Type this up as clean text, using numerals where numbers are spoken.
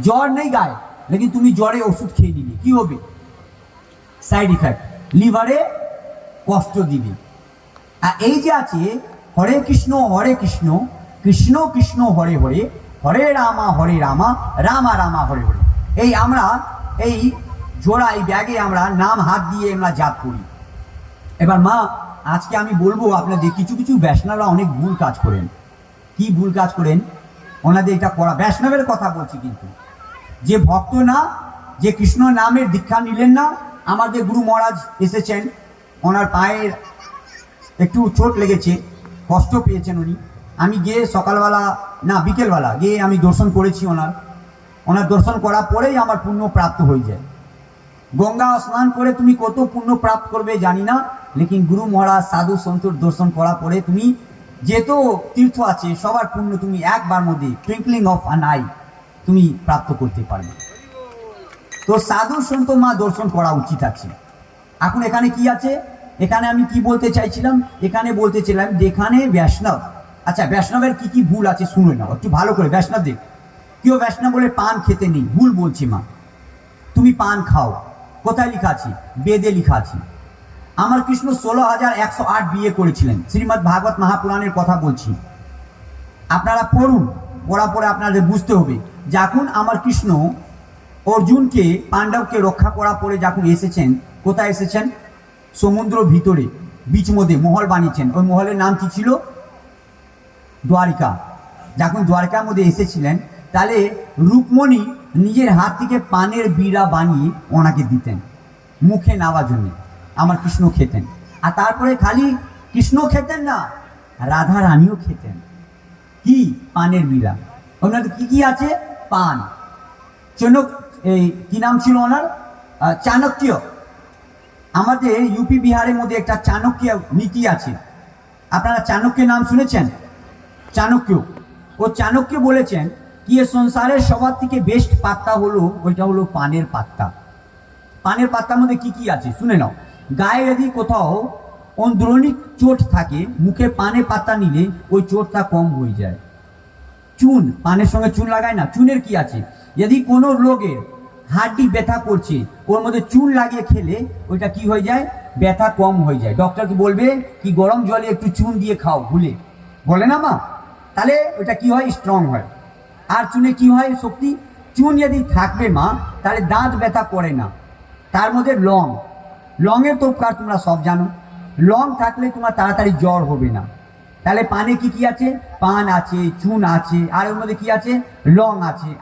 জ্বর নেই গায়ে, লেকিন তুমি জ্বরে ওষুধ খেয়ে নিলে কি হবে? সাইড ইফেক্ট, লিভারে কষ্ট দিবে। আর এই যে আছে হরে কৃষ্ণ কৃষ্ণ কৃষ্ণ হরে হরে, হরে রামা রামা রামা হরে হরে। এই আমরা এই জোড়া এই ব্যাগে আমরা নাম হাত দিয়ে আমরা জাপ করি। এবার মা আজকে আমি বলবো আপনাদের কিছু কিছু বৈষ্ণবরা অনেক ভুল কাজ করেন। কি ভুল কাজ করেন ওনাদের এটা করা, বৈষ্ণবের কথা বলছি, কিন্তু যে ভক্ত না, যে কৃষ্ণ নামের দীক্ষা নিলেন না। আমাদের গুরু মহারাজ এসেছেন, ওনার পায়ের একটু চোট লেগেছে, কষ্ট পেয়েছেন উনি। আমি গিয়ে সকালবেলা না বিকেলবেলা গিয়ে আমি দর্শন করেছি ওনার দর্শন করার পরেই আমার পুণ্য প্রাপ্ত হয়ে যায়। গঙ্গা স্নান করে তুমি কত পুণ্য প্রাপ্ত করবে জানি না, লেকিন গুরু মহারাজ সাধু সন্তর দর্শন করার পরে তুমি যেত তীর্থ আছে সবার পুণ্য তুমি একবার মধ্যে টুইঙ্কলিং অফ অ্যান আই তুমি প্রাপ্ত করতে পারবে। তো সাধু সন্ত মা দর্শন করা উচিত আছে। এখন এখানে কি আছে, এখানে আমি কি বলতে চাইছিলাম, এখানে বলতে চাইলাম যেখানে বৈষ্ণব, আচ্ছা বৈষ্ণবের কি কি ভুল আছে শুনে নাও একটু ভালো করে। বৈষ্ণব দেখ, কেউ বৈষ্ণব বলে পান খেতে নেই, ভুল বলছি মা। তুমি পান খাও, কোথায় লেখা আছে? বেদে লেখা আছে। আমার কৃষ্ণ 16,108 বিয়ে করেছিলেন, শ্রীমদ্ ভাগবত মহাপুরাণের কথা বলছি। আপনারা পড়ুন, পড়া পরে আপনাদের বুঝতে হবে। যখন আমার কৃষ্ণ অর্জুনকে পাণ্ডবকে রক্ষা করা পরে যখন এসেছেন, কোথায় এসেছেন? সমুদ্র ভিতরে বিচ মধ্যে মহল বানিয়েছেন। ওই মহলের নাম কি ছিল? দ্বারিকা। যখন দ্বারকার মধ্যে এসেছিলেন, তাহলে রুকমণি নিজের হাত থেকে পানের বিড়া বানিয়ে ওনাকে দিতেন মুখে নেওয়ার জন্য। আমার কৃষ্ণ খেতেন। আর তারপরে খালি কৃষ্ণ খেতেন না, রাধা রানীও খেতেন। কি? পানের বিড়া। ওনার কি কি আছে? পান। এই কি নাম ছিল ওনার? চাণক্য। আমাদের ইউপি বিহারের মধ্যে একটা চাণক্য নীতি আছে। আপনারা চাণক্যের নাম শুনেছেন? চাণক্য, ও চাণক্য বলেছেন কি এ সংসারের সবার থেকে বেস্ট পাত্তা হলো ওইটা হলো পানের পাত্তা। পানের পাত্তার মধ্যে কি কি আছে শুনে নাও। গায়ে যদি কোথাও অন্দ্রনিক চোট থাকে, মুখে পানের পাত্তা নিলে ওই চোটটা কম হয়ে যায়। চুন, পানের সঙ্গে চুন লাগায় না, চুনের কি আছে? যদি কোনো রোগের হাড্ডি ব্যথা করছে, ওর মধ্যে চুন লাগিয়ে খেলে ওইটা কি হয়ে যায়? ব্যথা কম হয়ে যায়। ডক্টর কি বলবে কি গরম জলে একটু চুন দিয়ে খাও, ভুলে বলে না মা? তাহলে ওটা কি হয়? স্ট্রং হয়। আর চুনে কি হয়? শক্তি। চুন যদি থাকবে মা, তাহলে দাঁত ব্যথা করে না। তার মধ্যে লংয়ের তো উপকার তোমরা সব জানো। লং থাকলে তোমার তাড়াতাড়ি জ্বর হবে না। তাহলে পানে কি কি আছে? পান আছে, চুন আছে, আর ওর মধ্যে কি আছে? লং আছে।